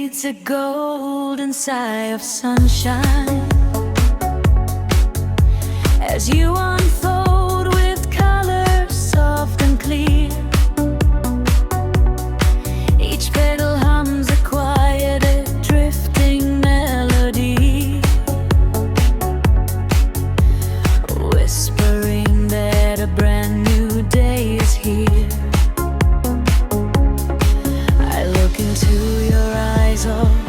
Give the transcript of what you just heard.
breathes a golden sigh of sunshine as you unfold with colors soft and clear. Each petal hums a quiet, drifting melody, whispering that a brand new day is here. I look into your eyes, oh